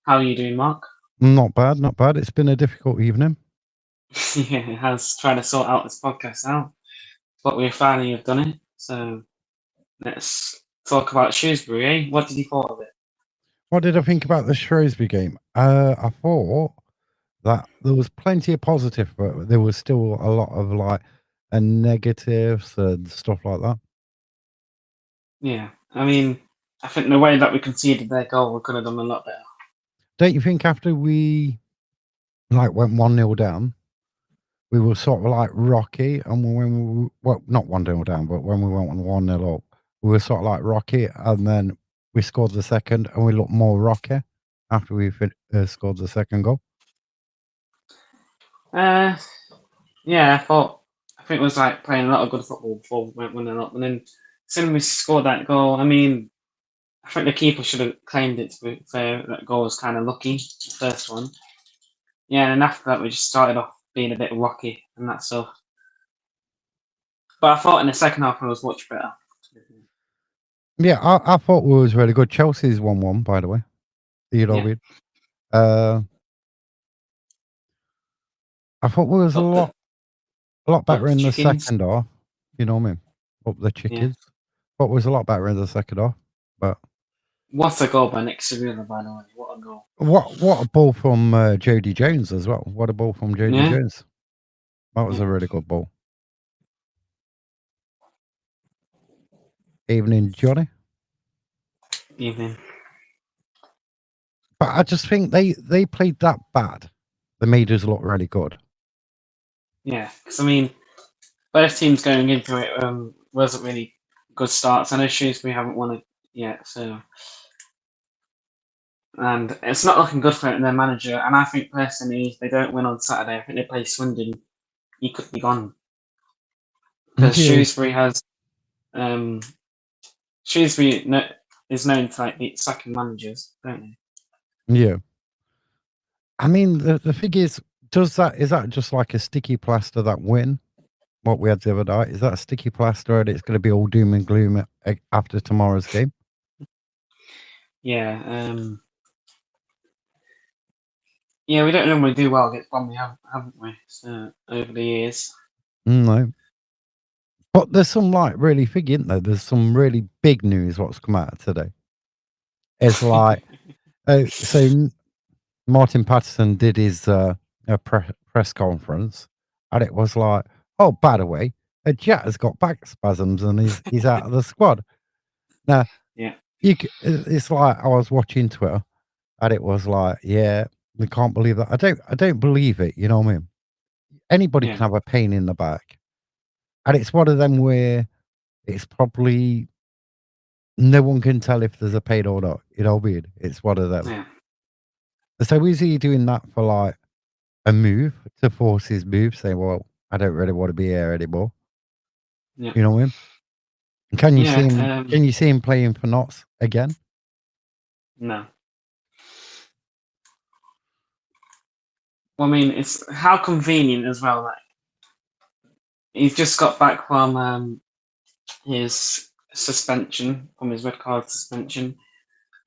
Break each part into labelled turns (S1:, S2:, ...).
S1: How are you doing, Mark?
S2: Not bad, not bad. It's been a difficult evening.
S1: Yeah, it has trying to sort out this podcast out, but we finally have done it. So let's talk about Shrewsbury, eh? What did you thought of it?
S2: What did I think about the Shrewsbury game? I thought that there was plenty of positive, but there was still a lot of negatives and stuff like that.
S1: Yeah, I mean, I think the way that we conceded their goal, we could have done a lot better.
S2: Don't you think after we went 1-0 down, we were sort of like rocky, and when well, not 1-0 down, but when we went on 1-0 up, we were sort of like rocky, and then we scored the second, and we looked more rocky after we scored the second goal.
S1: Uh, yeah, I think it was like playing a lot of good football before we went 1-0 up, and then as soon as we scored that goal, I mean, I think the keeper should have claimed it. To be fair, that goal was kind of lucky, the first one. Yeah, and after that, we just started off being a bit rocky and that stuff. But I thought in the second half it was much better.
S2: Yeah, I thought we was really good. Chelsea's 1-1, by the way. You know what
S1: Yeah,
S2: I mean? Uh, I thought we was a
S1: up the
S2: lot
S1: up
S2: better
S1: the
S2: in the
S1: chickens.
S2: second half. You know what I mean? Up the
S1: Yeah,
S2: chickens. Thought we was a lot better in the second half. But
S1: what a goal by Nick Sevilla, by the way. What a goal.
S2: what a ball from Jody Jones as well. What a ball from Jody
S1: Yeah,
S2: Jones. That was
S1: yeah.
S2: a really good ball. Evening, Johnny.
S1: Evening.
S2: But I just think they played that bad. They made us look really good.
S1: Yeah, because I mean, both teams going into it wasn't really good starts. I know Shrewsbury haven't won it yet, so and it's not looking good for their manager. And I think personally, if they don't win on Saturday, I think they play Swindon. He could be gone because
S2: Yeah.
S1: Um, Shrewsbury is known to like beat sacking managers, don't they?
S2: Yeah. I mean, the thing is, is that just like a sticky plaster, that win? What we had the other night, is that a sticky plaster and it's going to be all doom and gloom after tomorrow's game?
S1: Yeah, yeah, we don't normally do well against Bromley, haven't we? So, over the years.
S2: No. But there's some really big, isn't there? There's some really big news what's come out today. It's like, so Martin Patterson did his press conference, and it was like, oh, by the way, Jet has got back spasms and he's out of the squad. Now,
S1: Yeah,
S2: it's like I was watching Twitter, and it was like, yeah, we can't believe that. I don't believe it. You know what I mean? Anybody
S1: yeah,
S2: can have a pain in the back, and it's one of them where it's probably no one can tell if there's a pain or not. You know what I mean? It's one of them.
S1: yeah,
S2: So is he doing that for like a move to force his move, saying, "Well, I don't really want to be here anymore."
S1: yeah,
S2: You know what I mean? Can you see
S1: yeah.
S2: him? Can you see him playing for Notts again?
S1: No. Well, I mean, it's how convenient as well. Like he's just got back from his suspension, from his red card suspension,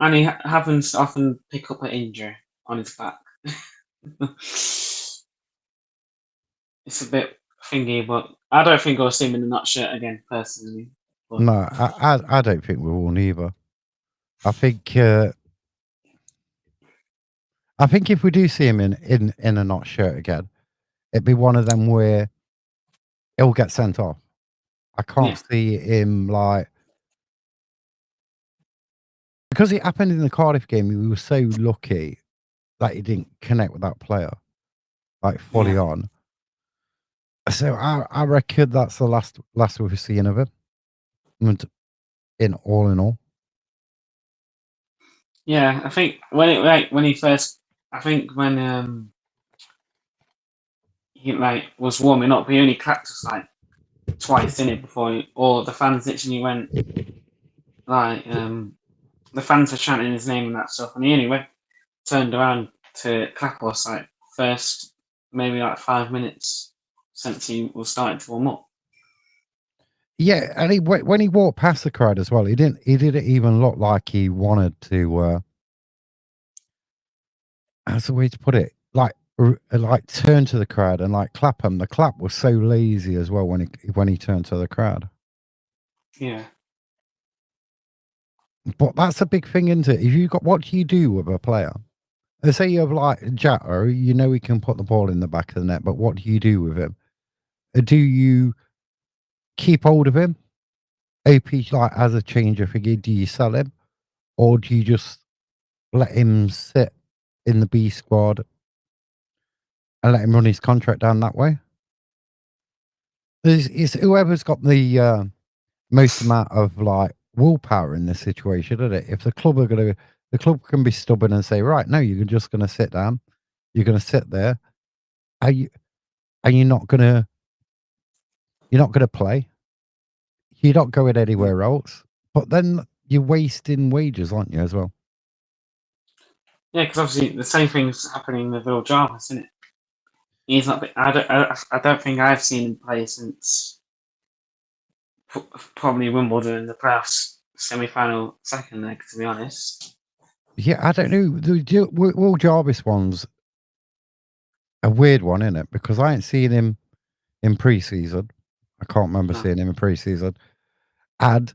S1: and he happens to often pick up an injury on his back. It's a bit thingy, but I don't think I'll see him in the nut shirt again, personally. But
S2: No, I don't think we will neither. I think uh, I think if we do see him in a Notts shirt again, it'd be one of them where he'll get sent off. I can't
S1: yeah,
S2: see him because it happened in the Cardiff game. He was so lucky that he didn't connect with that player fully
S1: yeah,
S2: on. So I reckon that's the last we've seen of him. And in all,
S1: yeah. I think when he first, I think when he was warming up, he only clapped us like twice in it before, or the fans literally went like the fans were chanting his name and that stuff, and he only turned around to clap us like first maybe like 5 minutes since he was starting to warm up.
S2: yeah. And when he walked past the crowd as well, he didn't even look like he wanted to how's the way to put it? Like turn to the crowd and like clap him. The clap was so lazy as well when he turned to the crowd.
S1: Yeah.
S2: But that's a big thing, isn't it? If you got what do you do with a player? Let's say you have like Jatter, you know he can put the ball in the back of the net, but what do you do with him? Do you keep hold of him? AP like as a changer figure, do you sell him? Or do you just let him sit in the B squad and let him run his contract down that way? It's whoever's got the most amount of like willpower in this situation, isn't it? If the club can be stubborn and say, right, no, you're just gonna sit down, you're gonna sit there. Are you are you not gonna play? You're not going
S1: Mm.
S2: anywhere else. But then you're wasting wages, aren't you, as well?
S1: Yeah, because obviously the same thing's happening with Will Jarvis, isn't it? He's not. I don't think I've seen him play since probably Wimbledon in the playoffs semi-final second leg. To be honest.
S2: Yeah, I don't know. The Will Jarvis one's a weird one, isn't it? Because I ain't seen him in pre-season. I can't remember
S1: No.
S2: seeing him in pre-season. And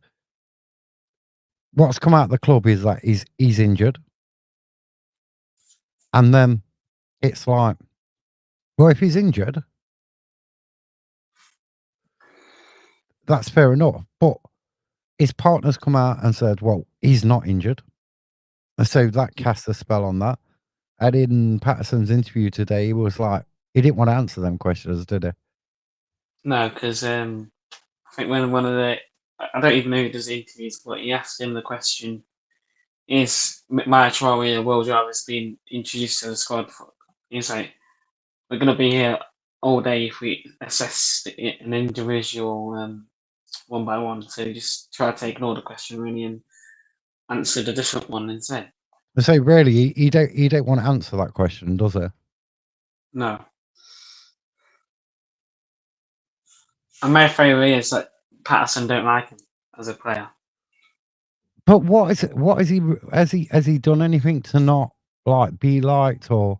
S2: what's come out of the club is that he's injured. And then it's like, well, if he's injured, that's fair enough. But his partner's come out and said, well, he's not injured. And so that cast a spell on that. And in Patterson's interview today, he was like, he didn't want to answer them questions, did he?
S1: No, because I think when one of the I don't even know who does the interviews, but he asked him the question: is Maya Traore or Will Jarvis being introduced to the squad? He's like, we're going to be here all day if we assess an individual one by one. So just try to ignore the question really and answer the different one instead.
S2: And so really, he don't want to answer that question, does he?
S1: No. And my theory is that Patterson don't like him as a player.
S2: But what is it? What is he? Has he done anything to not like be liked or?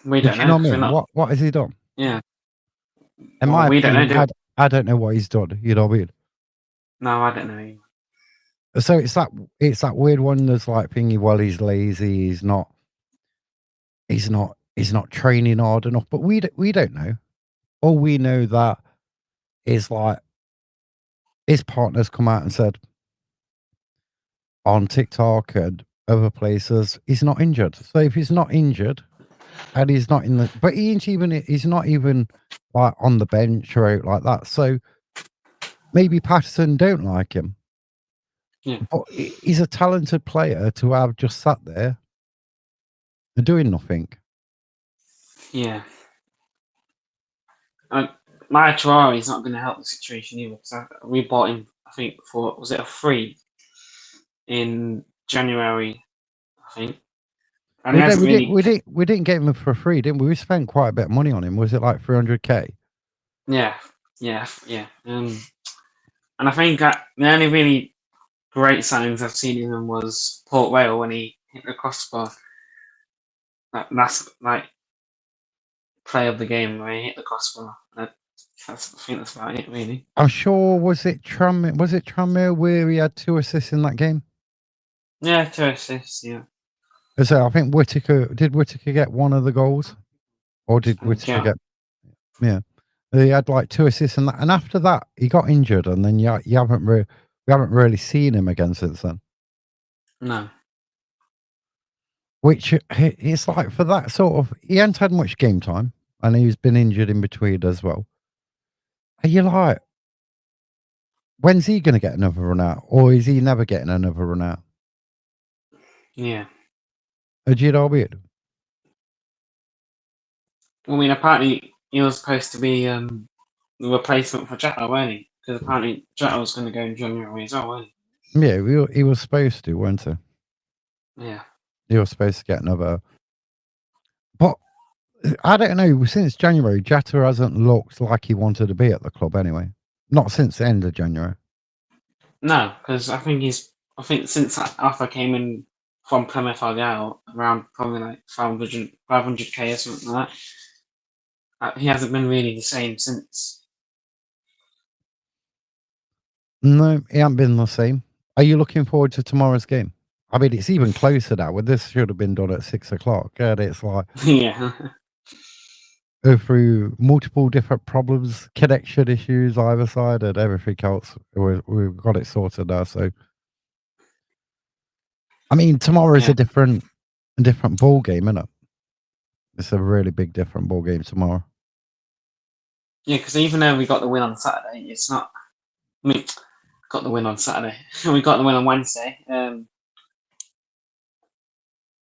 S1: We
S2: Do
S1: don't
S2: you
S1: know
S2: know what
S1: because
S2: I
S1: we're
S2: mean?
S1: not.
S2: What has he done?
S1: Yeah.
S2: In
S1: Well,
S2: my
S1: we don't know,
S2: opinion,
S1: do we?
S2: I don't know what he's done. You know what I mean?
S1: No, I don't know either.
S2: So it's that weird one that's like thinking, well, he's lazy, he's not training hard enough. But we don't know. All we know that is like his partner's come out and said on TikTok and other places he's not injured. So if he's not injured and he's not in the, but he's not even like on the bench or out like that. So maybe Patterson don't like him.
S1: Yeah.
S2: But he's a talented player to have just sat there and doing nothing.
S1: Yeah. And Maya Traore is not going to help the situation either because we bought him, I think, for was it a free in January, I think, and he
S2: We don't,
S1: hasn't really.
S2: we didn't get him for free, didn't we? We spent quite a bit of money on him. Was it like 300K?
S1: Yeah, yeah, yeah. And I think that the only really great signs I've seen in him was Port Vale when he hit the crossbar. That last like play of the game where he hit the crossbar. I think that's about it, really.
S2: I'm sure. Was it Tranmere where he had 2 assists in that game?
S1: Yeah, 2 assists. Yeah,
S2: So I think Whittaker get one of the goals, or did
S1: and
S2: Whittaker
S1: yeah,
S2: get? Yeah, he had like 2 assists in that, and after that he got injured, and then we haven't really seen him again since then.
S1: no,
S2: Which it's like for that sort of he hadn't had much game time, and he's been injured in between as well. Are you like, when's he going to get another run out, or is he never getting another run out?
S1: yeah.
S2: Do you know what I mean?
S1: Well, I mean, apparently he was supposed to be the replacement for Jetta, weren't he? Because apparently Jetta was going to go in January as well, weren't
S2: Yeah, he was supposed to, weren't he?
S1: he? Yeah.
S2: He was supposed to get another, but I don't know. Since January, Jatta hasn't looked like he wanted to be at the club anyway. Not since the end of January.
S1: No, because I think since Arthur came in from Plymouth or out around probably like 500k or something like that. He hasn't been really the same since.
S2: No, it hasn't been the same. Are you looking forward to tomorrow's game? I mean, it's even closer now. Well, this should have been done at 6 o'clock, and it's like
S1: Yeah.
S2: go through multiple different problems, connection issues either side, and everything else. We've got it sorted now. So, I mean, tomorrow is
S1: Yeah.
S2: a different ball game, isn't it? It's a really big different ball game tomorrow.
S1: Yeah, because even though we got the win on Saturday, it's not. I mean, got the win on Saturday. We got the win on Wednesday.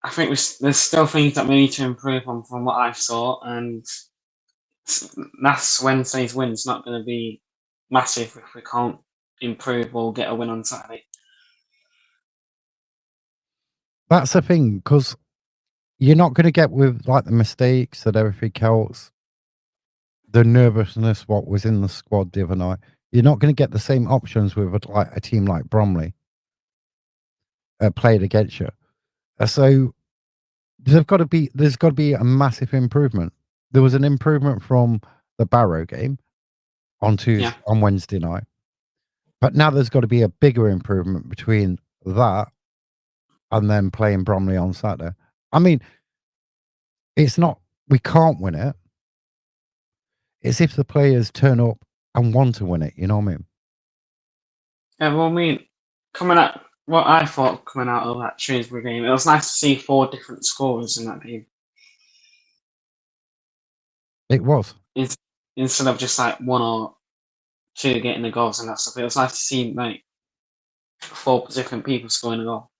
S1: I think there's still things that we need to improve on from what I saw, and last Wednesday's win's not going to be massive if we can't improve or get a win on Saturday.
S2: That's the thing, because you're not going to get with like the mistakes and everything else, the nervousness, what was in the squad the other night. You're not going to get the same options with like a team like Bromley played against you. So there's got to be a massive improvement. There was an improvement from the Barrow game
S1: Yeah.
S2: on Wednesday night, but now there's got to be a bigger improvement between that and then playing Bromley on Saturday. I mean, it's not we can't win it. It's if the players turn up and want to win it. You know what I mean?
S1: Yeah, well, I mean, coming out, what I thought coming out of that Shrewsbury game, it was nice to see 4 different scorers in that game.
S2: It was.
S1: Instead of just like 1 or 2 getting the goals and that stuff. It was nice to see like 4 different people scoring a goal.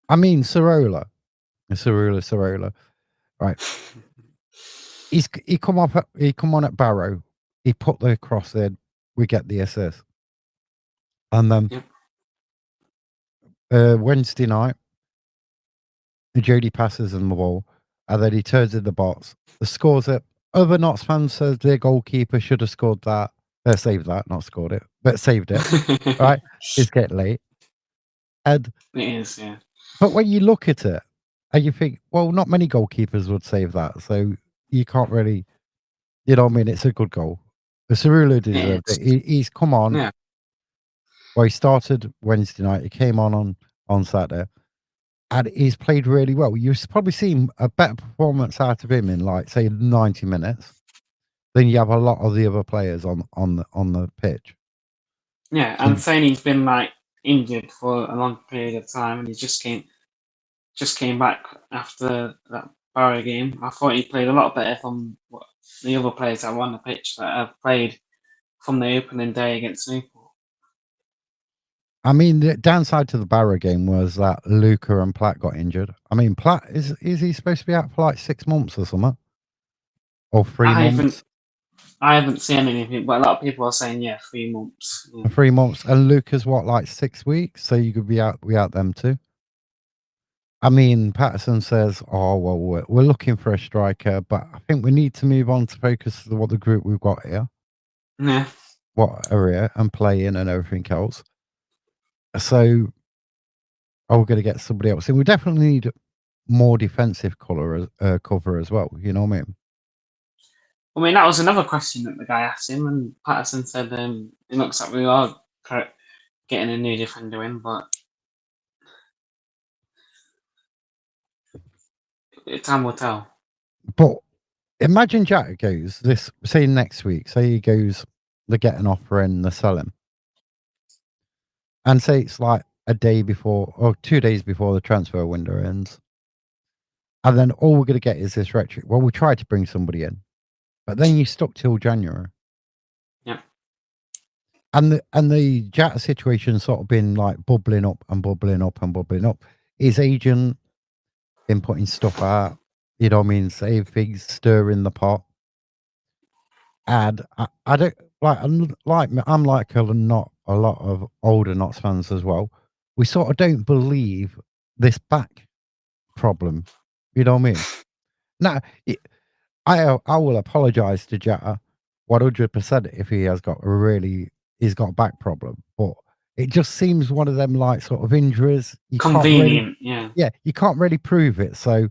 S2: I mean, Sorola, right? He come on at Barrow. He put the cross in. We get the assist, and then
S1: Yep.
S2: Wednesday night, Jody passes him the ball, and then he turns in the box, scores it. Other Notts fans says their goalkeeper should have scored that. Saved that, not scored it, but saved it. Right? It's getting late, and
S1: It is, yeah.
S2: but when you look at it, and you think, well, not many goalkeepers would save that, so you can't really, you know what I mean? It's a good goal. The Cerullo
S1: It
S2: deserved
S1: is.
S2: it. He's come on.
S1: Yeah.
S2: Well, he started Wednesday night. He came on Saturday, and he's played really well. You've probably seen a better performance out of him in, like, say, 90 minutes than you have a lot of the other players on the pitch.
S1: Yeah, and
S2: And
S1: saying he's been like injured for a long period of time and he just came back after that Barrow game. I thought he played a lot better from what the other players that were on the pitch that have played from the opening day against Newport.
S2: I mean, the downside to the Barrow game was that Luca and Platt got injured. I mean, Platt is he supposed to be out for like 6 months or something, or three
S1: I haven't
S2: months?
S1: I haven't seen anything, but a lot of people are saying 3 months. Yeah.
S2: 3 months, and Luca's what, like 6 weeks? So you could be out. We out them too. I mean, Patterson says, "Oh well, we're looking for a striker, but I think we need to move on to focus on what the group we've got here,
S1: Yeah.
S2: what are here, and play in and everything else." So, are we going to get somebody else in? We definitely need more defensive cover as well. You know what I mean?
S1: I mean, that was another question that the guy asked him, and Patterson said it looks like we are getting a new defender in, but time will tell.
S2: But imagine Jack goes this, say next week, say he goes, they get an offer and they sell him, and say it's like a day before or 2 days before the transfer window ends. And then all we're going to get is this rhetoric. Well, we tried to bring somebody in, but then you stuck till January.
S1: Yeah.
S2: And the Jack situation sort of been like bubbling up and bubbling up and bubbling up. His agent been putting stuff out, you know what I mean, save things, stirring the pot. And I don't I'm like not a lot of older Notts fans as well. We sort of don't believe this back problem. You know what I mean? Now, I will apologise to Jetta 100% if he has got he's got a back problem, but It just seems one of them like sort of injuries. You can't really,
S1: Convenient, yeah.
S2: you can't really prove it. So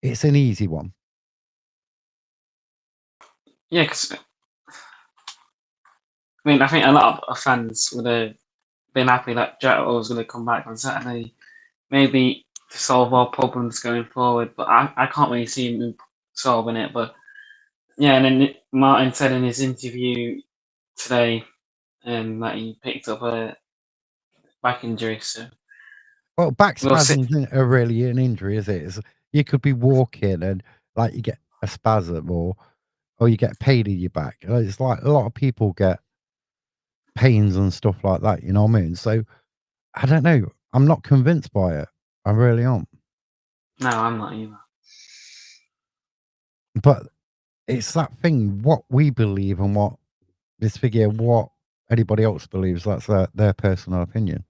S2: it's an easy one.
S1: Yeah, because I mean, I think a lot of fans would have been happy that Jetta was going to come back on Saturday, maybe to solve all problems going forward. But I can't really see him solving it. But yeah, and then Martin said in his interview today that he picked up a back injury. So
S2: Well, back
S1: we'll see.
S2: spasms isn't really an injury, is it? You could be walking and like you get a spasm or you get pain in your back. It's like a lot of people get pains and stuff like that. You know what I mean? So I don't know. I'm not convinced by it. I really aren't.
S1: No, I'm not either.
S2: But it's that thing. What we believe and what this figure, what anybody else believes. That's their personal opinion.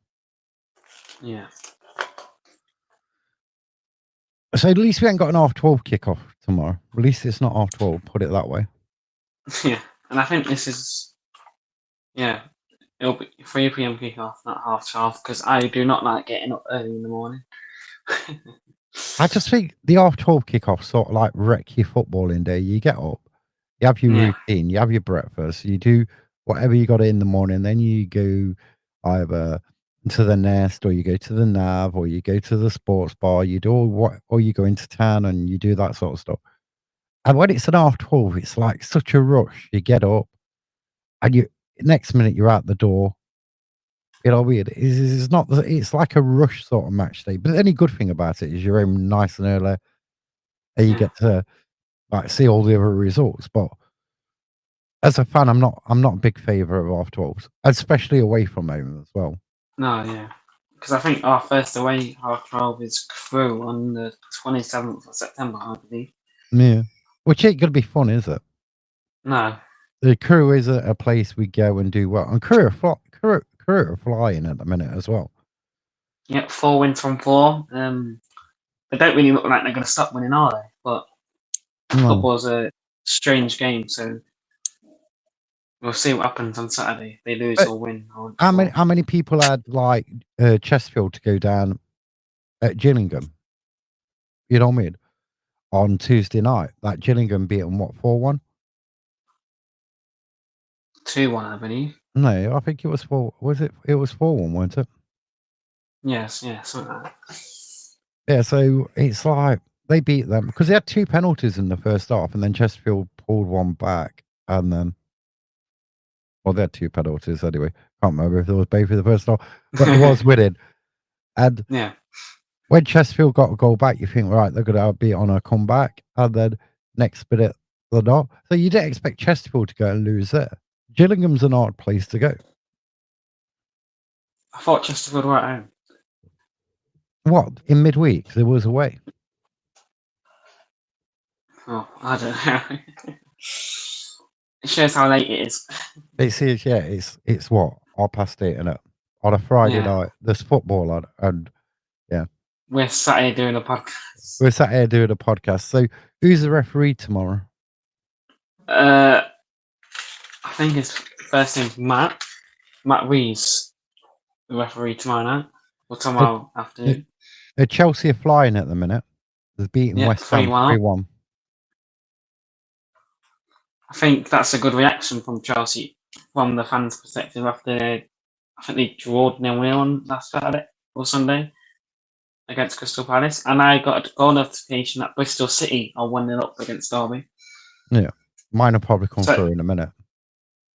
S1: Yeah.
S2: So at least we ain't got an half 12 kickoff tomorrow. At least it's not half 12. Put it that way.
S1: Yeah, and I think this is it'll be 3 p.m. kickoff, not 12:30, because I do not like getting up early in the morning.
S2: I just think the half 12 kickoff sort of like wreck your footballing day. You get up, you have your
S1: Yeah,
S2: routine, you have your breakfast, you do whatever you got in the morning, then you go either to the nest or you go to the nav or you go to the sports bar, you do or you go into town and you do that sort of stuff. And when it's an half 12, it's like such a rush. You get up and you next minute you're out the door. You know, weird. It's not. It's like a rush sort of match day. But the only good thing about it is you're home nice and early, and you
S1: yeah.
S2: get to like see all the other results. But as a fan, I'm not a big favourite of half 12s, especially away from home as well.
S1: No, yeah. Because I think our first away 12:30 is through on the 27th of September, I believe.
S2: Yeah, which ain't gonna be fun, is it?
S1: No.
S2: The Crew is a place we go and do well, and Crew are flying at the minute as well.
S1: Yeah, 4 wins from 4. They don't really look like they're going to stop winning, are they? But
S2: No.
S1: football's a strange game, so we'll see what happens on Saturday. They lose
S2: But
S1: or win. Or
S2: how many people had like Chesterfield to go down at Gillingham? You know what I mean? On Tuesday night, like Gillingham beat them what 4-1?
S1: 2-1, I believe.
S2: No, I think it was 4. Was it? It was 4-1, wasn't it?
S1: Yes, yeah, something like that.
S2: Yeah. So it's like they beat them because they had 2 penalties in the first half, and then Chesterfield pulled one back, and then well, they had 2 penalties anyway. Can't remember if there was both in the first half, but there was winning. And
S1: Yeah.
S2: when Chesterfield got a goal back, you think right, they're going to be on a comeback, and then next minute they're not. So you didn't expect Chesterfield to go and lose there. Gillingham's an hard place to go.
S1: I thought Chesterfield were at home.
S2: What in midweek? There was away.
S1: Oh, I don't know. It shows how late it is.
S2: It's yeah. It's what 8:30 and on a Friday
S1: Yeah.
S2: night. There's football on, and yeah,
S1: We're Saturday doing a podcast.
S2: we're sat here doing a podcast. So who's the referee tomorrow?
S1: I think his first name's Matt. Matt Rees, the referee tomorrow night. Or
S2: Uh,
S1: tomorrow
S2: uh,
S1: afternoon.
S2: Chelsea are flying at the minute. They're beating
S1: Yeah,
S2: West Ham
S1: 3-1.
S2: 3-1.
S1: I think that's a good reaction from Chelsea, from the fans' perspective after I think they drawed 0-0 on last Saturday or Sunday against Crystal Palace. And I got a goal notification that Bristol City are 1-0 up against Derby.
S2: Yeah, mine will probably come
S1: So,
S2: through in a minute.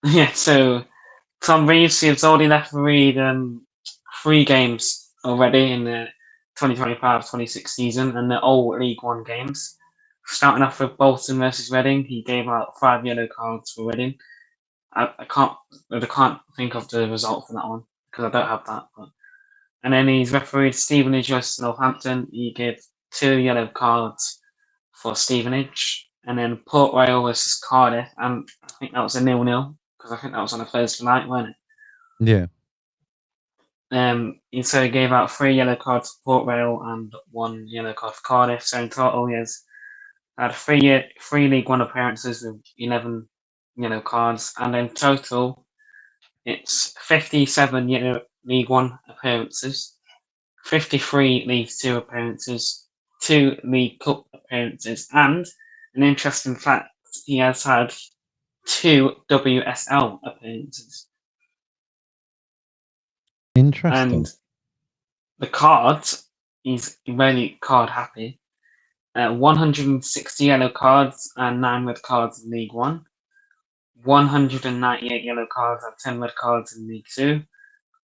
S1: yeah, so Tom Reeves has already refereed 3 games already in the 2025-26 season, and they're all League One games. Starting off with Bolton versus Reading, he gave out 5 yellow cards for Reading. I can't think of the result for that one because I don't have that. And then he's refereed Stevenage versus Northampton. He gave 2 yellow cards for Stevenage, and then Port Vale versus Cardiff, and I think that was a 0-0 because I think that was on a Thursday night, wasn't
S2: Yeah,
S1: it? He so he gave out 3 yellow cards for Port Vale and 1 yellow card for Cardiff. So in total, he has had 3 League One appearances with 11 yellow cards, and in total, it's 57 League One appearances, 53 League Two appearances, 2 League Cup appearances, and an interesting fact, he has had 2 WSL appearances.
S2: Interesting.
S1: And the cards, he's really card happy. 160 yellow cards and 9 red cards in League One. 198 yellow cards and 10 red cards in League Two.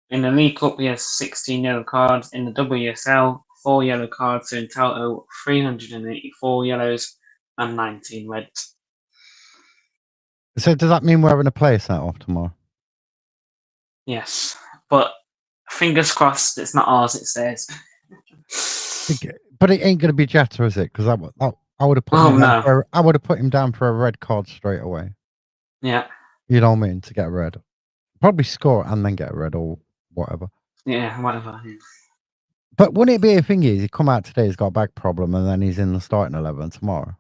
S1: In the League Cup, he has 16 yellow cards. In the WSL, 4 yellow cards, so in total 384 yellows and 19 reds.
S2: So does that mean we're having a player set off tomorrow?
S1: Yes, but fingers crossed, it's not ours, it's theirs.
S2: But it ain't going to be Jetta, is it? Because I would have put
S1: Oh
S2: him down
S1: no.
S2: I would have put him down for a red card straight away.
S1: Yeah,
S2: You know what I mean? To get a red. Probably score and then get a red or whatever.
S1: yeah, whatever. Yeah.
S2: But wouldn't it be a thing is he come out today, he's got a back problem, and then he's in the starting 11 tomorrow?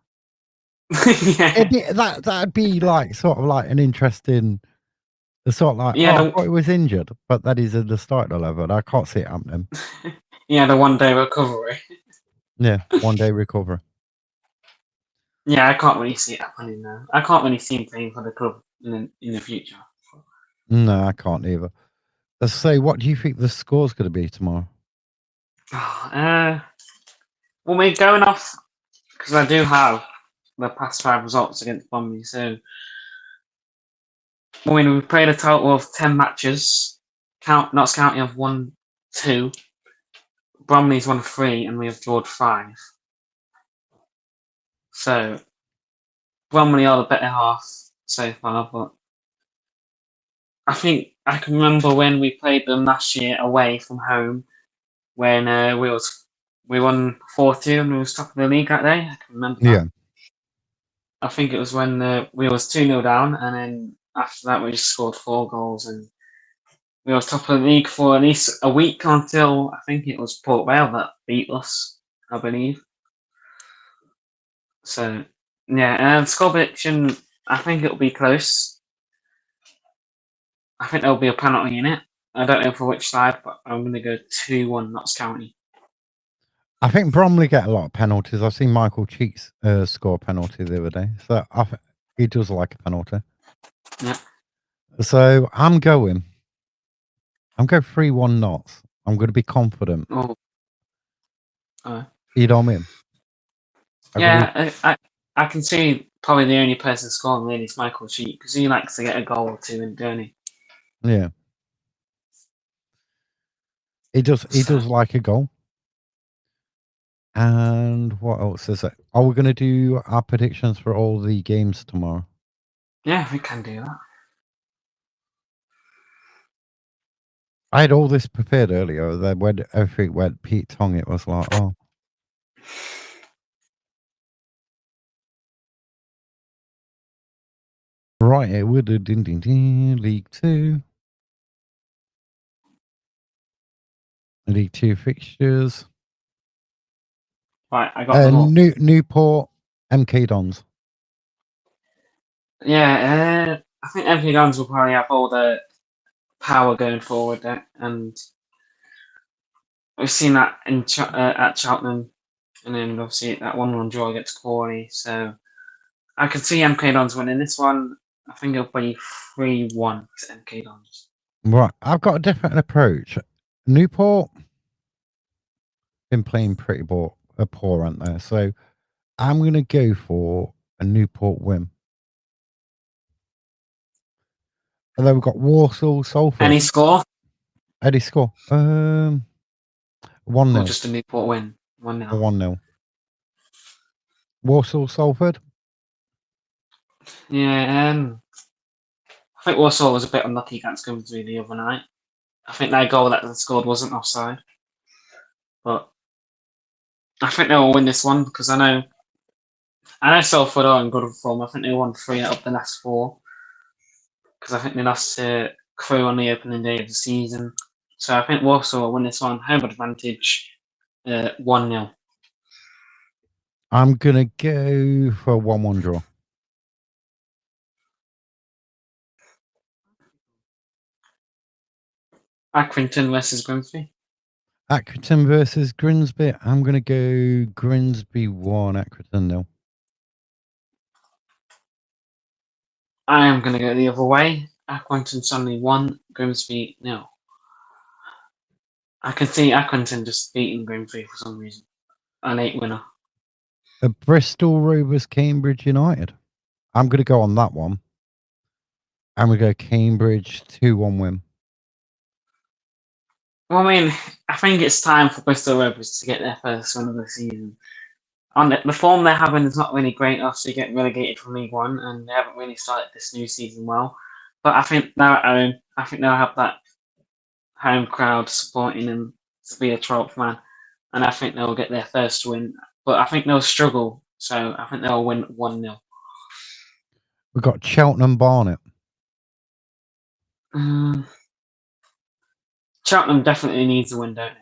S1: Yeah,
S2: That'd be like sort of like an interesting sort of like,
S1: yeah,
S2: I thought he was injured, but that he's in the starting 11. I can't see it happening.
S1: yeah, the 1 day recovery.
S2: Yeah, 1 day recovery.
S1: Yeah, I can't really see it happening now. I can't really see him playing for the club in the future.
S2: No, I can't either. Let's say, what do you think the score's going to be tomorrow?
S1: Well, we're going off because I do have the past 5 results against Bromley. So, we played a total of 10 matches. Notts County have won 2. Bromley's won 3, and we have drawn 5. So, Bromley are the better half so far, but I think I can remember when we played them last year away from home when we won 4-2 and we was top of the league that day. I can remember that.
S2: Yeah.
S1: I think it was when we was 2-0 down, and then after that we just scored 4 goals, and we was top of the league for at least a week until I think it was Port Vale that beat us, I believe. So yeah, score prediction, I think it'll be close. I think there'll be a penalty in it. I don't know for which side, but I'm going to go 2-1 Notts County.
S2: I think Bromley get a lot of penalties. I've seen Michael Cheeks score a penalty the other day. So he does like a penalty.
S1: Yeah.
S2: So I'm going 3-1 Notts. I'm going to be confident.
S1: Oh.
S2: You know what I mean?
S1: Yeah, I can see probably the only person scoring really is Michael Sheep because he likes to get a goal or two in, don't he?
S2: Yeah. He does like a goal. And what else is it? Are we going to do our predictions for all the games tomorrow?
S1: Yeah, we can do that.
S2: I had all this prepared earlier. Then when everything went Pete Tong, it was like, oh. Right, it would have League Two. League Two fixtures.
S1: Right, I got them all.
S2: Newport, MK Dons.
S1: Yeah, I think MK Dons will probably have all the power going forward, and we've seen that at Cheltenham, and then obviously that 1-1 draw against Crawley. So I can see MK Dons winning this one. I think it'll be 3-1 to MK Dons.
S2: Right, I've got a different approach. Newport been playing pretty poor, aren't they? So I'm going to go for a Newport win. And then we've got Walsall, Salford.
S1: Any score?
S2: Eddie score. 1-0.
S1: Or just a Newport win? 1-0.
S2: 1-0. Walsall, Salford.
S1: Yeah, I think Walsall was a bit unlucky against Grimsby the other night. I think that goal that they scored wasn't offside. But I think they'll win this one because I know Salford are in good form. I think they won 3 out of the last 4. Because I think they lost to Crewe on the opening day of the season. So I think Walsall will win this one. Home advantage, 1-0.
S2: I'm going to go for a 1-1 draw.
S1: Accrington versus Grimsby.
S2: Accrington versus Grimsby. I'm going to go Grimsby 1, Accrington 0.
S1: I am going to go the other way. Accrington Sunderland 1, Grimsby 0. I can see Accrington just beating Grimsby for some reason. An 8 winner.
S2: Bristol Rovers Cambridge United. I'm going to go on that one. And we go Cambridge 2-1 win.
S1: Well, I mean, I think it's time for Bristol Rovers to get their first win of the season. On the form they're having is not really great. Obviously, getting relegated from League One, and they haven't really started this new season well. But I think they're at home. I think they'll have that home crowd supporting them to be a 12th man, and I think they'll get their first win. But I think they'll struggle, so I think they'll win 1-0.
S2: We've got Cheltenham Barnet.
S1: Cheltenham definitely needs a win, don't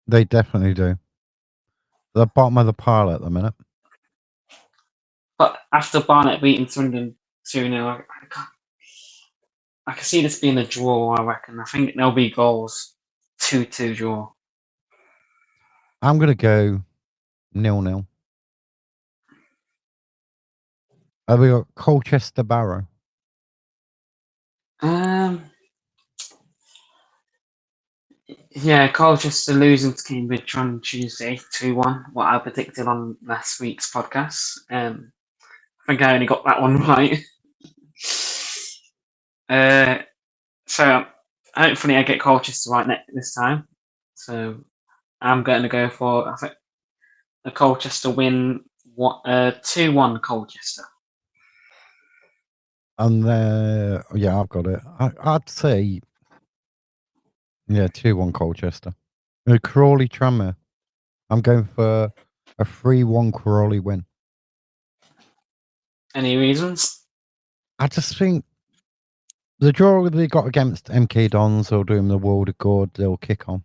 S1: they?
S2: They definitely do. They're bottom of the pile at the minute.
S1: But after Barnet beating Swindon 2-0, I can see this being a draw, I reckon. I think there'll be goals. 2-2 draw.
S2: I'm going to go 0-0. We got Colchester Barrow.
S1: Yeah, Colchester losing to Cambridge on Tuesday 2-1, what I predicted on last week's podcast. I think I only got that one right. So hopefully I get Colchester right this time. So I'm going to go for, I think, a Colchester win, 2-1 Colchester.
S2: And yeah, I've got it. I'd say, yeah, 2-1 Colchester. Crawley Tranmere. I'm going for a 3-1 Crawley win.
S1: Any reasons?
S2: I just think the draw they got against MK Dons will do them the world of good. They'll kick on.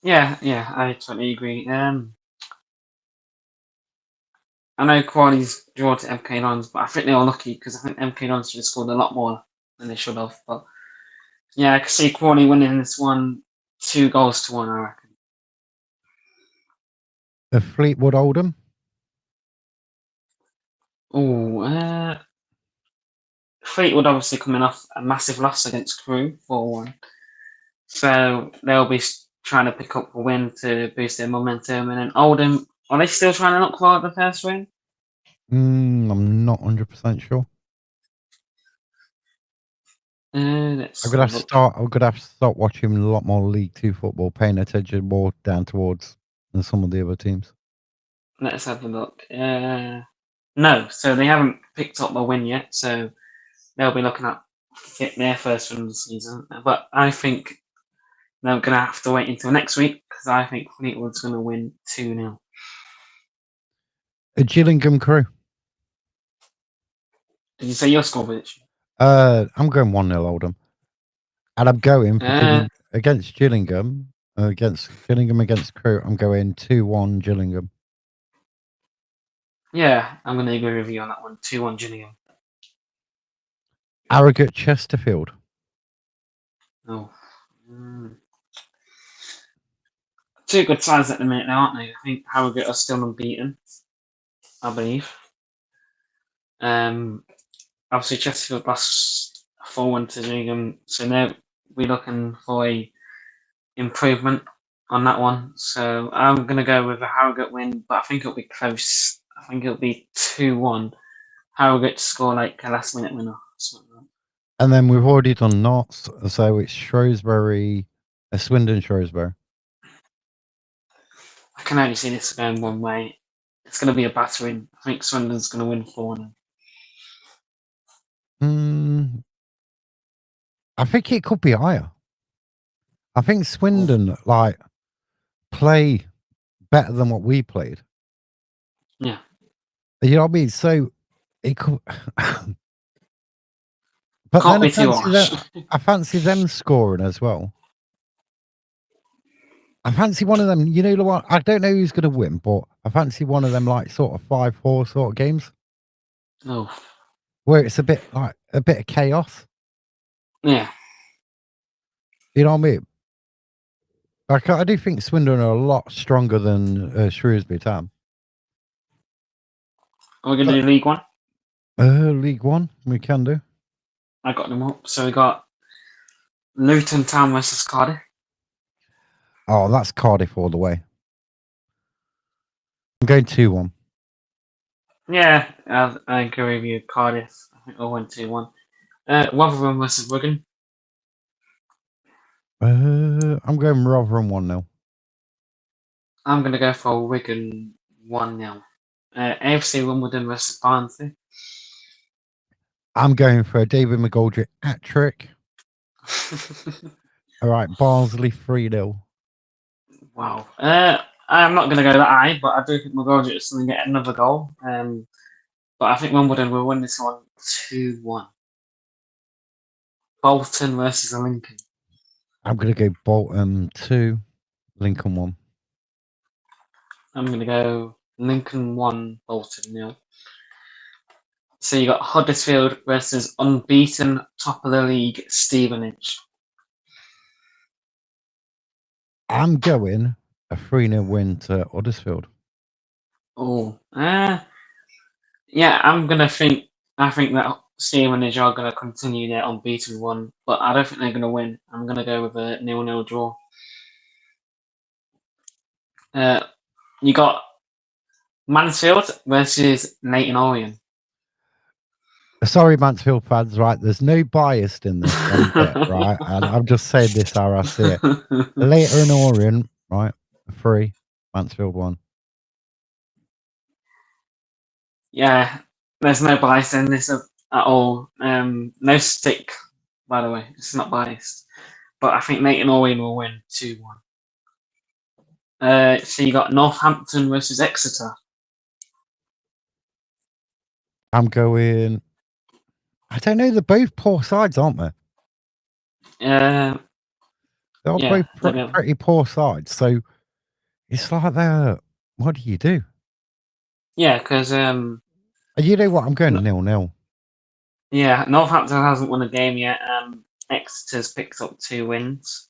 S1: Yeah, I totally agree. I know Crawley's draw to MK Dons, but I think they were lucky because I think MK Dons should have scored a lot more than they should have. But yeah, I can see Crawley winning this one 2-1, I reckon.
S2: A Fleetwood Oldham.
S1: Oh, Fleetwood obviously coming off a massive loss against Crewe 4-1. So they'll be trying to pick up a win to boost their momentum. And then Oldham, are they still trying to not quite the first win?
S2: I'm not 100% sure. I'm gonna have to start watching a lot more League 2 football, paying attention more down towards than some of the other teams.
S1: Let's have a look. No, so they haven't picked up a win yet, so they'll be looking at get their first win of the season. But I think they're going to have to wait until next week because I think Fleetwood's going to win 2-0.
S2: A Gillingham Crew.
S1: Did you say your score prediction?
S2: I'm going 1-0 Oldham. And I'm going for against Gillingham. Against Crewe, I'm going 2-1 Gillingham.
S1: Yeah, I'm going to agree with you on that one. 2-1 Gillingham.
S2: Harrogate Chesterfield.
S1: Oh. Two good sides at the minute now, aren't they? I think Harrogate are still unbeaten, I believe. Obviously Chesterfield lost 4-1 to Gillingham, so now we're looking for a improvement on that one. So I'm going to go with a Harrogate win, but I think it'll be close. I think it'll be 2-1. Harrogate to score like a last minute winner.
S2: And then we've already done Notts, so it's Shrewsbury, Swindon Shrewsbury.
S1: I can only see this going one way. It's going to be a battering. I think Swindon's going to win 4-0.
S2: I think it could be higher. I think Swindon play better than what we played.
S1: Yeah.
S2: You know what I mean? So it could. But
S1: Can't
S2: then
S1: be too harsh.
S2: I fancy them scoring as well. I fancy one of them. You know what? I don't know who's going to win, but I fancy one of them sort of 5-4 sort of games.
S1: Oh.
S2: Where it's a bit of chaos.
S1: Yeah.
S2: You know what I mean? Like, I do think Swindon are a lot stronger than Shrewsbury Town.
S1: Are we going to do League One?
S2: League One, we can do.
S1: I got them up. So we got Luton Town versus Cardiff.
S2: Oh, that's Cardiff all the way. I'm going 2-1.
S1: Yeah, I agree with you. Cardiff. I think they'll win 2-1. Rotherham versus Wigan.
S2: I'm going Rotherham 1-0.
S1: I'm going to go for Wigan 1-0. AFC Wimbledon versus Barnsley.
S2: I'm going for a David McGoldrick hat-trick. All right, Barnsley 3-0.
S1: Wow. I'm not going to go that high, but I do think McGoldrick is going to get another goal. But I think Wimbledon will win this one 2-1. Bolton versus Lincoln.
S2: I'm going to go Bolton 2, Lincoln 1.
S1: I'm going to go Lincoln 1, Bolton 0. So you got Huddersfield versus unbeaten top of the league Stevenage.
S2: I'm going a 3-0 win to Huddersfield.
S1: Oh, yeah, I think that Stevenage are going to continue their unbeaten run, but I don't think they're going to win. I'm going to go with a 0-0 draw. You got Mansfield versus Leighton Orient.
S2: Sorry, Mansfield fans, right? There's no bias in this one bit, right? And I'm just saying this how I see it. Later in Orient, right? 3, Mansfield 1.
S1: Yeah, there's no bias in this at all. No stick, by the way. It's not biased. But I think Leighton Orient will win 2-1. So you got Northampton versus Exeter.
S2: I'm going. I don't know. They're both poor sides, aren't they?
S1: Uh,
S2: They're
S1: yeah,
S2: both pretty poor sides. So it's like they're. What do you do?
S1: yeah, because
S2: You know what? I'm going 0-0.
S1: yeah, Northampton hasn't won a game yet. Exeter's picked up 2 wins.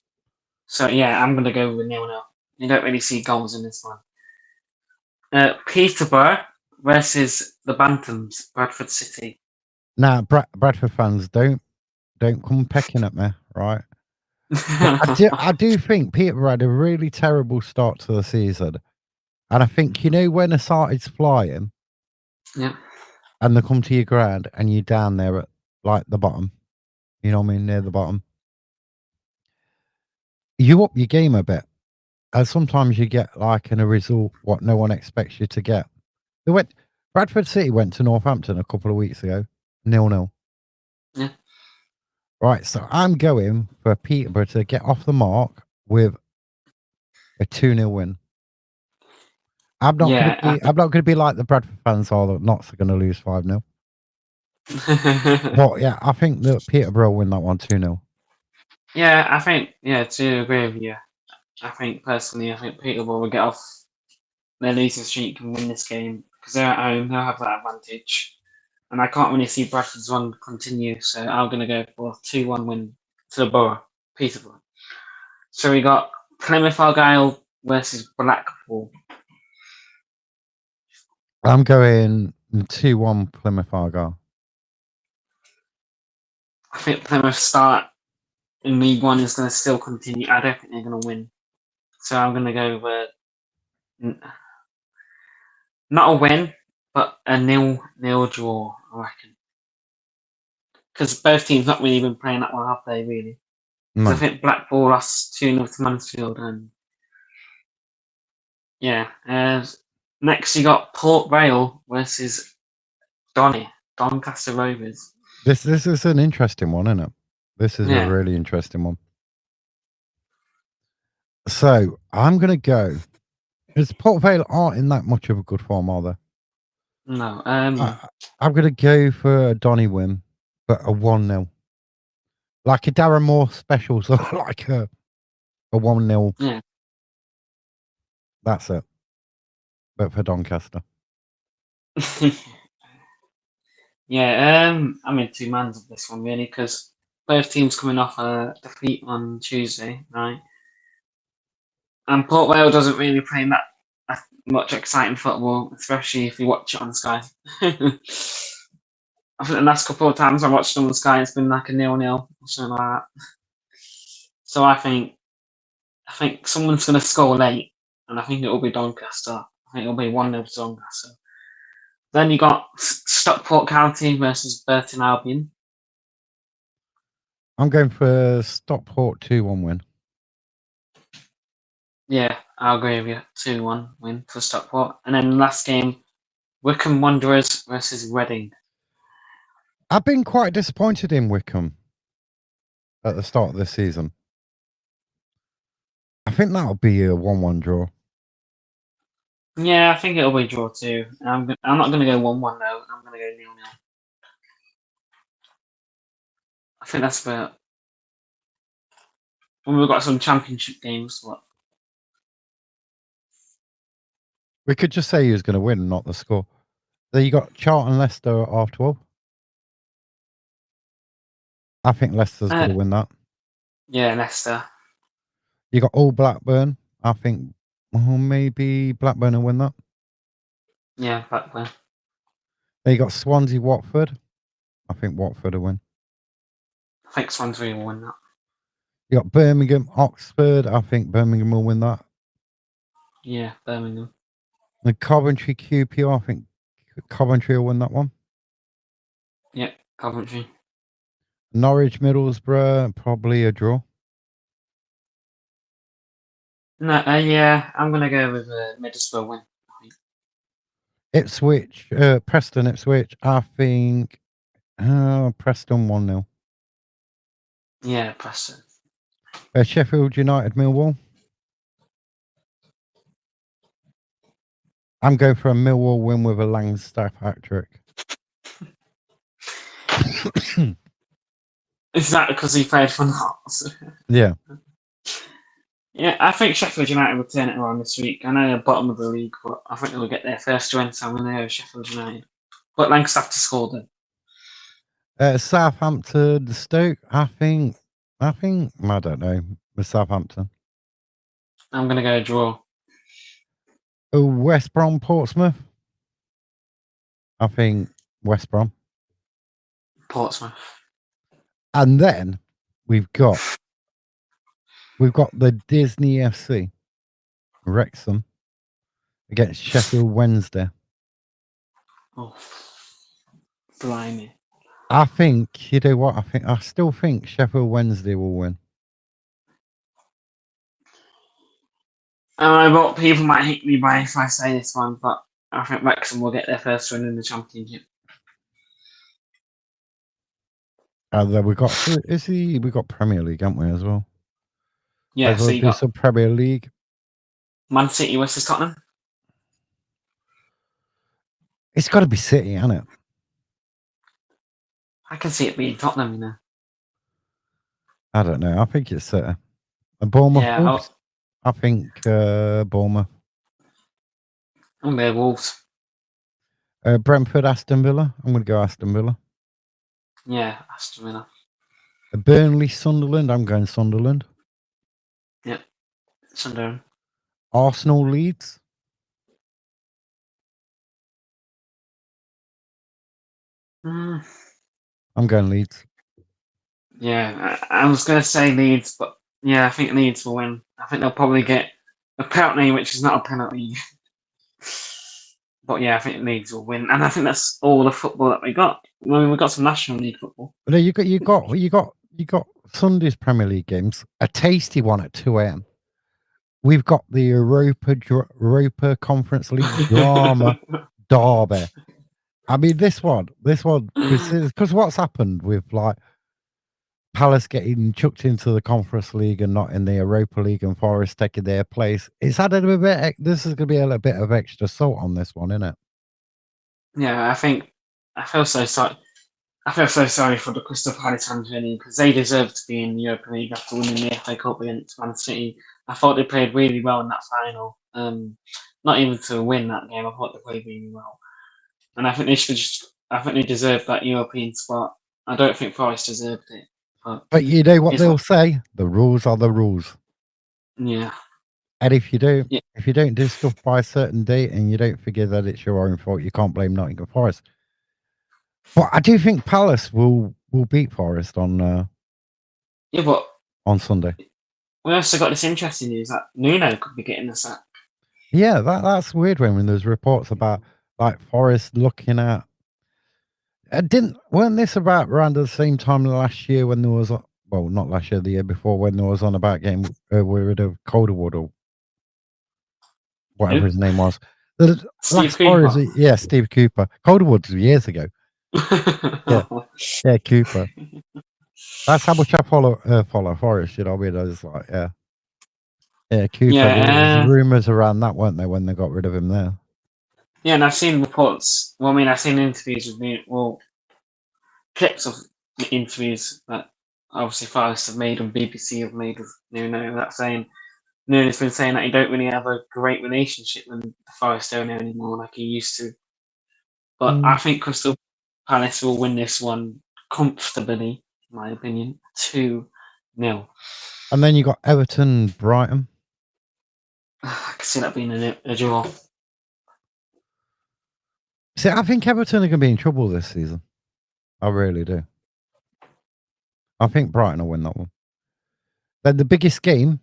S1: So yeah, I'm gonna go with 0-0. You don't really see goals in this one. Peterborough versus the Bantams, Bradford City.
S2: Now, Bradford fans, don't come pecking at me, right? But I do think Peterborough had a really terrible start to the season, and I think when they started flying,
S1: Yeah,
S2: and they come to your ground, and you're down there at like the bottom, you know what I mean, near the bottom, you up your game a bit, and sometimes you get like a result what no one expects you to get. They went. Bradford City went to Northampton a couple of weeks ago, 0-0.
S1: yeah,
S2: Right, so I'm going for Peterborough to get off the mark with a 2-0 win. I'm not going to
S1: yeah.
S2: be. I'm not going to be like the Bradford fans are that Notts are going to lose 5-0. But yeah, I think that Peterborough will win that one 2-0.
S1: Yeah, I think to agree with you. I think Peterborough will get off their losing streak and win this game because they're at home. They'll have that advantage, and I can't really see Bradford's run continue. So I'm going to go for a 2-1 win to the Borough, Peterborough. So we got Plymouth Argyle versus Blackpool.
S2: I'm going 2-1 Plymouth Argyle.
S1: I think Plymouth start in League One is going to still continue. I don't think they're going to win. So I'm going to go with not a win, but a 0-0 draw, I reckon. Because both teams not really been playing that well, have they, really? Because I
S2: No.
S1: think Blackpool lost 2-0 to Mansfield. And yeah. Next, you got Port Vale versus Doncaster Rovers.
S2: This is an interesting one, isn't it? This is a
S1: Yeah.
S2: really interesting one. So I'm going to go. Because Port Vale aren't in that much of a good form, are they?
S1: No.
S2: I'm going to go for a Donny win, but a 1-0. Like a Darren Moore special, so like a 1-0.
S1: Yeah.
S2: That's it. But for Doncaster.
S1: Yeah. I'm in two minds of this one, really, because both teams coming off a defeat on Tuesday, right? And Port Vale doesn't really play that much exciting football, especially if you watch it on Sky. I think the last couple of times I watched it on Sky, it's been like a 0-0 or something like that. So I think someone's going to score late, and I think it will be Doncaster. I think it'll be 1-0 to Doncaster. Then you got Stockport County versus Burton Albion.
S2: I'm going for Stockport 2-1 win.
S1: Yeah, I'll agree with you. 2-1 win for Stockport. And then last game, Wycombe Wanderers versus Reading.
S2: I've been quite disappointed in Wycombe at the start of this season. I think that'll be a 1-1 draw.
S1: Yeah, I think it'll be draw too. I'm not going to go 1-1 though. I'm going to go 0-0. I think that's about. When we've got some championship games. What?
S2: We could just say who's going to win, not the score. Then you got Charlton Leicester half 12. I think Leicester's going to win that.
S1: Yeah, Leicester.
S2: You got All Blackburn. I think maybe Blackburn will win that.
S1: Yeah, Blackburn.
S2: Then you got Swansea Watford. I think Watford will win.
S1: I think Swansea will win that.
S2: You got Birmingham Oxford. I think Birmingham will win that.
S1: Yeah, Birmingham.
S2: The Coventry QPR. I think Coventry will win that one.
S1: Yeah, Coventry.
S2: Norwich Middlesbrough, probably a draw.
S1: No, yeah, I'm going to go with Middlesbrough win. I think.
S2: Ipswich, Preston Ipswich. I think Preston 1-0.
S1: Yeah, Preston.
S2: Sheffield United Millwall. I'm going for a Millwall win with a Langstaff hat trick.
S1: Is that because he played for Notts?
S2: Yeah.
S1: Yeah, I think Sheffield United will turn it around this week. I know they're bottom of the league, but I think they'll get their first win, so I'm going to go Sheffield United. But Langstaff to score them.
S2: Southampton Stoke. I don't know with Southampton.
S1: I'm going to go draw.
S2: West Brom Portsmouth. I think West Brom.
S1: Portsmouth.
S2: And then we've got the Disney FC Wrexham against Sheffield Wednesday.
S1: Oh, blimey.
S2: I think, you know what? I still think Sheffield Wednesday will win.
S1: But people might hate me by if I say this one, but I think Wrexham will get their first win in the Championship.
S2: We got Premier League, haven't we, as well?
S1: Yeah, so you
S2: do
S1: got
S2: some Premier League.
S1: Man City versus Tottenham.
S2: It's got to be City, hasn't it?
S1: I can see it being Tottenham, you know.
S2: I don't know. I think it's City. Bournemouth
S1: Yeah,
S2: Wolves. I think Bournemouth.
S1: I'm going to Wolves.
S2: Brentford Aston Villa. I'm going to go Aston Villa.
S1: Yeah, Aston Villa.
S2: Burnley Sunderland. I'm going Sunderland.
S1: Yep, Sunderland.
S2: Arsenal Leeds. I'm going Leeds.
S1: Yeah, I was going to say Leeds, but yeah, I think Leeds will win. I think they'll probably get a penalty, which is not a penalty. But yeah, I think Leeds will win, and I think that's all the football that we got. I mean, we got some National League football.
S2: No, you got Sunday's Premier League games. A tasty one at 2 a.m. We've got the Europa Conference League drama derby. I mean, this one, because what's happened with like Palace getting chucked into the Conference League and not in the Europa League, and Forest taking their place. It's added a bit. This is going to be a little bit of extra salt on this one, isn't it?
S1: Yeah, I feel so sorry. I feel so sorry for the Crystal Palace fans really because they deserve to be in the Europa League after winning the FA Cup against Man City. I thought they played really well in that final. Not even to win that game, I thought they played really well, and I think they should. I think they deserve that European spot. I don't think Forest deserved it.
S2: But you know what
S1: it's
S2: they'll say? The rules are the rules.
S1: yeah,
S2: And if you
S1: yeah,
S2: don't do stuff by a certain date and you don't figure that it's your own fault, you can't blame Nottingham Forest. But I do think Palace will beat Forest
S1: yeah. But
S2: on Sunday.
S1: we also got this interesting news that Nuno could be getting the sack.
S2: Yeah, that's weird when there's reports about like Forest looking at. Didn't weren't this about around the same time last year when there was well, not last year, the year before when there was on about getting rid of Calderwood or
S1: Who?
S2: whatever his name was. The
S1: Steve
S2: last Forest,
S1: Cooper.
S2: yeah, Steve Cooper. Calderwood was years ago. Yeah, yeah, Cooper. That's how much I follow Forest. You know what I mean? I was like, yeah, Cooper. There was
S1: Yeah,
S2: rumours around that, weren't there, when they got rid of him there?
S1: yeah, and I've seen reports. Well, I mean, I've seen interviews with me. Well, clips of interviews that obviously Forest have made and BBC have made with Nuno. That saying Nuno's been saying that he don't really have a great relationship with the Forest owner anymore like he used to. But I
S2: Mm.
S1: think Crystal Palace will win this one comfortably, in my opinion, 2-0.
S2: And then you got Everton, Brighton.
S1: I can see that being a draw.
S2: See, I think Everton are going to be in trouble this season. I really do. I think Brighton will win that one. Then the biggest game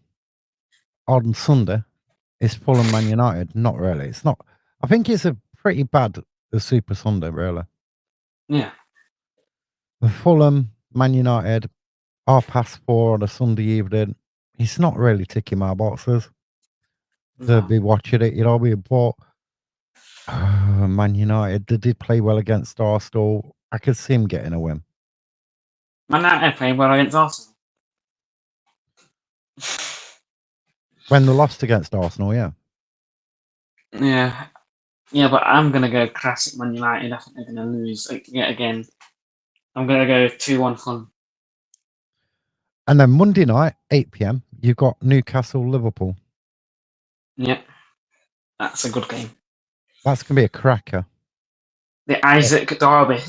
S2: on Sunday is Fulham Man United. Not really. It's not. I think it's a pretty bad Super Sunday, really.
S1: Yeah,
S2: Fulham Man United, 4:30 on a Sunday evening. It's not really ticking my boxes to
S1: no.
S2: be watching it. You know what I mean? But Man United, they did play well against Arsenal. I could see him getting a win.
S1: Man United played well against Arsenal.
S2: When they lost against Arsenal, yeah.
S1: Yeah, yeah, but I'm gonna go classic Man United. I think they're gonna lose yet again. I'm gonna go 2-1 Fulham.
S2: And then Monday night, 8 p.m., you've got Newcastle, Liverpool.
S1: Yeah, that's a good game.
S2: That's going to be a cracker.
S1: The
S2: Uh,
S1: Isaac Derby.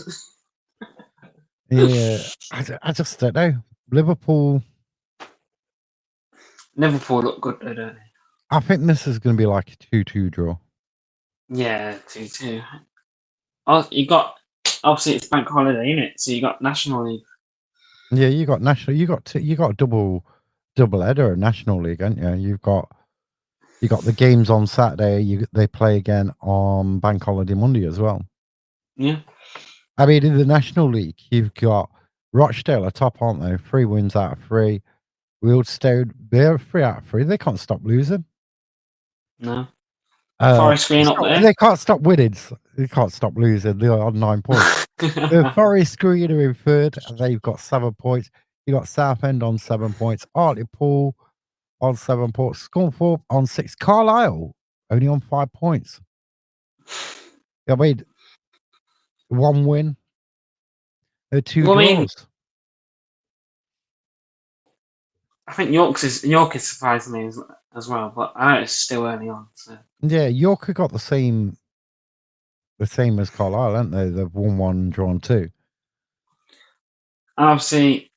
S2: Yeah, I just don't know. Liverpool,
S1: Liverpool look good though, don't they?
S2: I think this is going to be like a 2-2 draw.
S1: Yeah, 2-2. Oh, you got obviously it's bank holiday, isn't it? So you got National League.
S2: Yeah, you got a double header at National League, haven't you? You got the games on Saturday. They play again on Bank Holiday Monday as well.
S1: Yeah,
S2: I mean, in the National League, you've got Rochdale are top, aren't they? 3 wins out of 3. Wealdstone, they're 3 out of 3. They can't stop losing.
S1: no. Forest Green up there.
S2: They can't stop winning. They can't stop losing. They're on 9 points. The Forest Green are in third, and they've got 7 points. You got Southend on 7 points. Hartlepool on 7 points. Scunthorpe on 6. Carlisle only on 5 points. I mean, 1 win, two
S1: Well, I mean,
S2: draws.
S1: I think York is surprising me as well, but I know it's still early on. So
S2: Yeah, York have got the same as Carlisle, haven't they? They've won 1, drawn 2.
S1: and obviously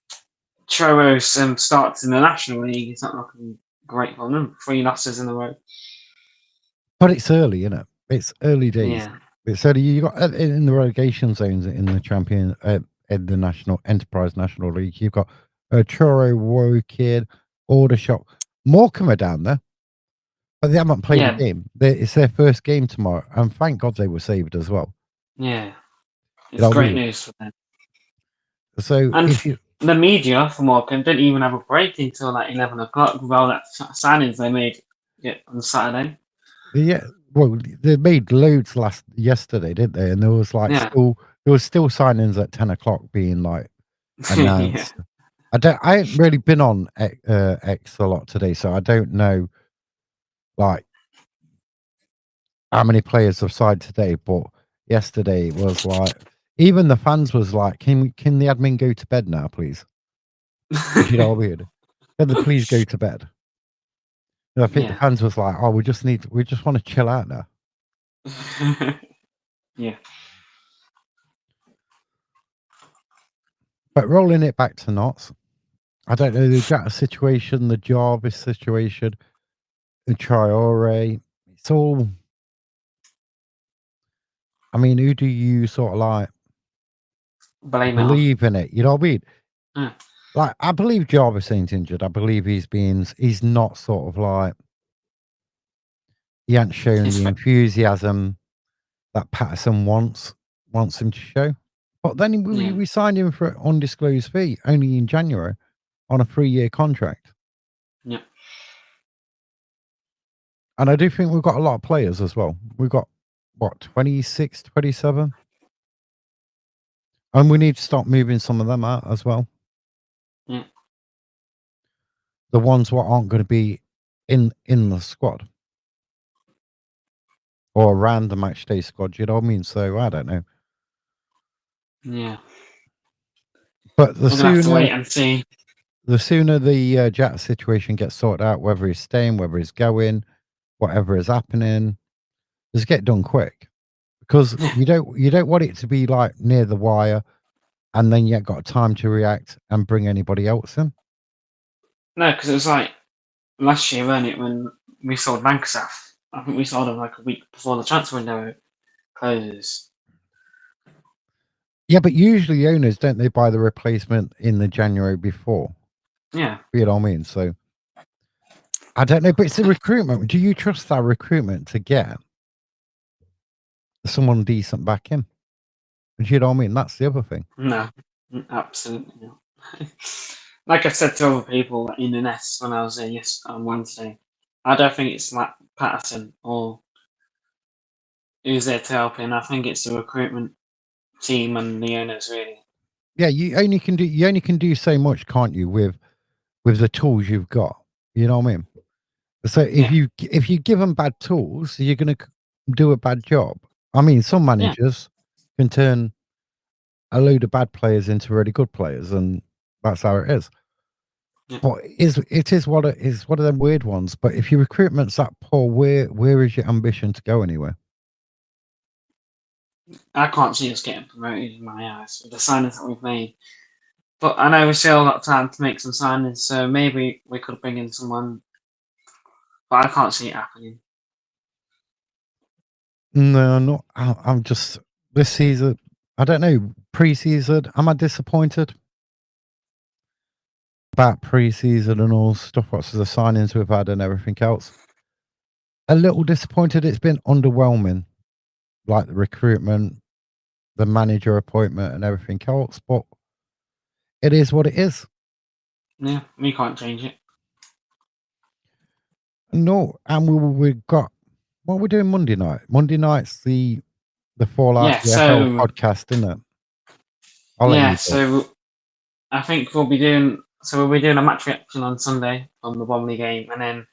S1: Troro's starts in the National League. It's not looking great for them. 3 losses in a row.
S2: But it's early, isn't it? It's early days.
S1: Yeah,
S2: It's early. You got in the relegation zones in the in the National Enterprise National League. You've got Truro, Woking, Aldershot, Morecambe are down there, but they haven't played a
S1: yeah,
S2: game. It's their first game tomorrow, and thank God they were saved as well.
S1: yeah.
S2: You
S1: It's
S2: know what I
S1: great
S2: mean?
S1: news for them.
S2: So
S1: And
S2: if you,
S1: the media for Morecambe didn't even have a break until like 11 o'clock with all that signings they made on Saturday.
S2: yeah, well, they made loads yesterday, didn't they? And there was
S1: Yeah,
S2: there was still signings at 10 o'clock being like
S1: yeah.
S2: announced. I ain't really been on X a lot today, so I don't know like how many players have signed today. But yesterday it was like even the fans was like, "Can the admin go to bed now, please?" Do you know what I mean? Can they please go to bed? And I think the
S1: Yeah.
S2: fans was like, "Oh, we just want to chill out now."
S1: Yeah.
S2: But rolling it back to Notts. I don't know the Jack situation, the Jarvis situation, the Traore. It's all. I mean, who do you sort of like
S1: Blame it on.
S2: believe in it? You know what I mean?
S1: Mm.
S2: Like, I believe Jarvis ain't injured. I believe he's not sort of like, he ain't shown
S1: He's
S2: the
S1: fit.
S2: enthusiasm that Patterson wants him to show. But then
S1: Yeah.
S2: we signed him for an undisclosed fee only in January on a 3-year contract.
S1: Yeah.
S2: And I do think we've got a lot of players as well. We've got, what, 26, 27? And we need to start moving some of them out as well.
S1: Yeah.
S2: The ones what aren't going to be in the squad or around the match day squad. You know what I mean? So I don't know.
S1: Yeah.
S2: But
S1: We're gonna have to wait and see.
S2: the sooner the Jack situation gets sorted out, whether he's staying, whether he's going, whatever is happening, just get done quick. Because
S1: Yeah.
S2: you don't want it to be like near the wire and then you ain't got time to react and bring anybody else in.
S1: No, because it was like last year, wasn't it, when we sold Lancashire? I think we sold him like a week before the transfer window closes.
S2: Yeah, but usually the owners, don't they buy the replacement in the January before?
S1: Yeah.
S2: You know what I mean? So I don't know, but it's the recruitment. Do you trust our recruitment to get someone decent back in? Do you know what I mean? That's the other thing.
S1: No. Absolutely not. Like I said to other people in the nest when I was there on Wednesday, I don't think it's like Patterson or who's there to help him. I think it's the recruitment team and the owners really.
S2: Yeah, you only can do so much, can't you, with the tools you've got. You know what I mean? So
S1: Yeah.
S2: if you give them bad tools, you're gonna do a bad job. I mean, some
S1: Yeah.
S2: managers can turn a load of bad players into really good players, and that's how it is.
S1: Yeah.
S2: But it is what it is, one of them weird ones. But if your recruitment's that poor, where is your ambition to go anywhere?
S1: I can't see us getting promoted in my eyes with the signings that we've made. But I know we still got time to make some signings, so maybe we could bring in someone. But I can't see it happening.
S2: No, not. I'm just this season. I don't know. Pre-season, am I disappointed about pre-season and all stuff? What's the signings we've had and everything else? A little disappointed. It's been underwhelming, like the recruitment, the manager appointment, and everything else. But it is what it is.
S1: Yeah, we can't change it.
S2: No, and we've got what we're doing Monday night. Monday night's the Fallout
S1: Yeah,
S2: FL
S1: so
S2: podcast, isn't it? I'll let
S1: yeah,
S2: you talk.
S1: so I think we'll be doing a match reaction on Sunday from the Bromley game, and then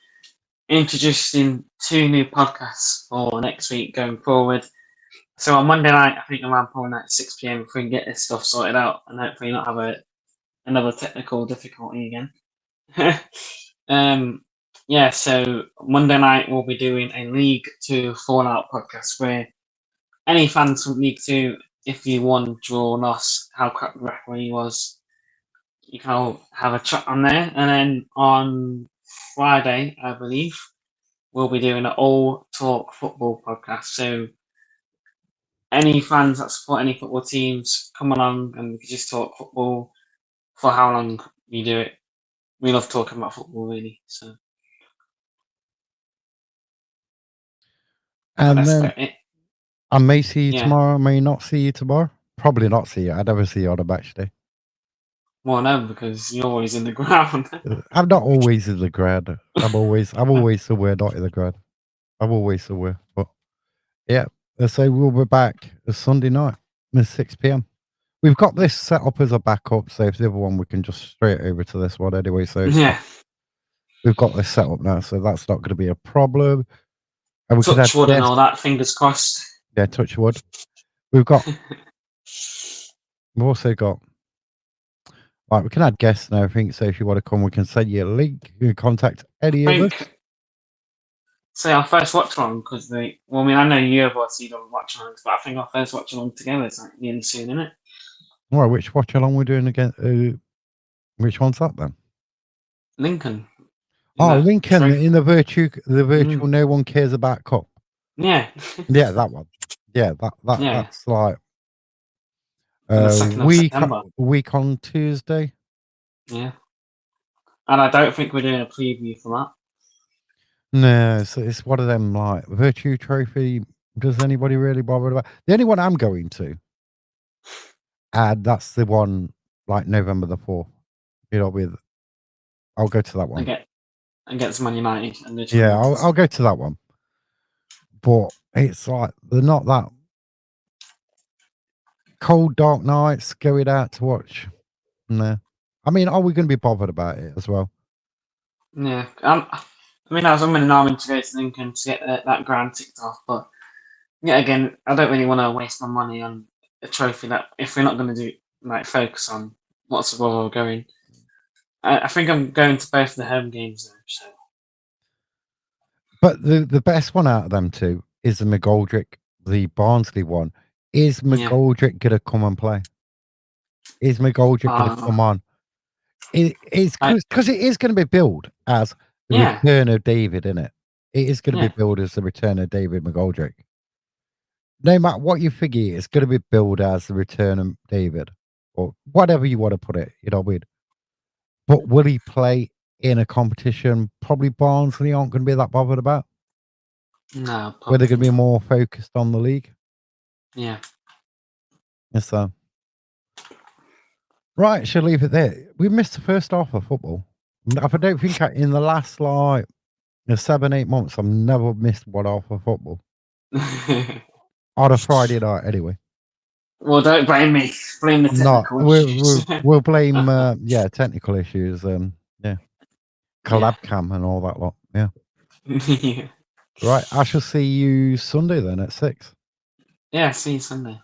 S1: introducing 2 new podcasts for next week going forward. So on Monday night, I think around probably like 6 p.m. if we can get this stuff sorted out and hopefully not have another technical difficulty again. um, yeah, so Monday night we'll be doing a League Two Fallout podcast where any fans from League Two, if you won, draw, lost, how crap the referee was, you can all have a chat on there. And then on Friday, I believe, we'll be doing an all talk football podcast. So any fans that support any football teams, come along and we can just talk football for how long we do it. We love talking about football, really. So, but
S2: And
S1: that's
S2: then
S1: about it.
S2: I may see you
S1: Yeah.
S2: tomorrow. I may not see you tomorrow. Probably not see you. I'd never see you on a match day.
S1: Well, no, because you're always in the ground.
S2: I'm not always in the ground. I'm always somewhere not in the ground. I'm always somewhere. But yeah, so we'll be back Sunday night at 6 p.m. We've got this set up as a backup, so if the other one we can just straight over to this one anyway. So it's not,
S1: Yeah.
S2: we've got this set up now, so that's not going to be a problem. And we could add
S1: Touch wood and
S2: guests.
S1: all that. Fingers crossed.
S2: Yeah, touch wood. We've also got we can add guests and everything. So if you want to come, we can send you a link. You can contact any
S1: I
S2: of us.
S1: think say our first watch along because I mean I know you have obviously done watch alongs, but I think our first watch along together is like really soon, isn't it?
S2: All right, which watch along we're doing again? Which one's that then?
S1: Lincoln. In
S2: Oh,
S1: that
S2: Lincoln
S1: trophy.
S2: in the virtual
S1: Mm.
S2: no one cares about cup.
S1: Yeah.
S2: Yeah, that one. Yeah,
S1: Yeah.
S2: that's like
S1: On the
S2: a
S1: 2nd of September.
S2: week on Tuesday.
S1: Yeah. And I don't think we're doing a preview for that.
S2: No, so it's one of them like virtue trophy. Does anybody really bother about? The only one I'm going to, and that's the one like November the 4th. You know, with I'll go to that one.
S1: Against Man United and the
S2: Yeah,
S1: Champions.
S2: I'll go to that one. But it's like they're not that cold, dark nights going out to watch. No, I mean, are we going to be bothered about it as well?
S1: Yeah. I mean, I was umming and ahhing to go to Lincoln to get that ground ticked off, but yeah, again, I don't really want to waste my money on a trophy that if we're not going to do like focus on what's the we're going. I think I'm going to both the home games though. So
S2: But the best one out of them two is the McGoldrick, the Barnsley one. Is
S1: yeah.
S2: McGoldrick gonna come and play? Is McGoldrick gonna
S1: Uh,
S2: come on? It's
S1: I,
S2: because it is gonna be billed as the
S1: yeah.
S2: return of David, innit? It is gonna be
S1: Yeah.
S2: billed as the return of David McGoldrick. No matter what you figure, it's gonna be billed as the return of David or whatever you wanna put it, you know what I mean? But will he play in a competition probably Barnsley aren't gonna be that bothered about?
S1: No,
S2: Where they're
S1: probably
S2: gonna be
S1: not.
S2: more focused on the league?
S1: Yeah.
S2: Yes, sir. Right, should leave it there. We missed the first half of football. I don't think in the last like 7, 8 months, I've never missed one half of football on a Friday night. Anyway,
S1: Well, don't blame me. Blame the
S2: I'm not.
S1: technical issues.
S2: We'll blame technical issues. Yeah,
S1: Yeah.
S2: collab cam and all that lot. Yeah,
S1: Yeah.
S2: right. I shall see you Sunday then at 6.
S1: Yeah. See you Sunday.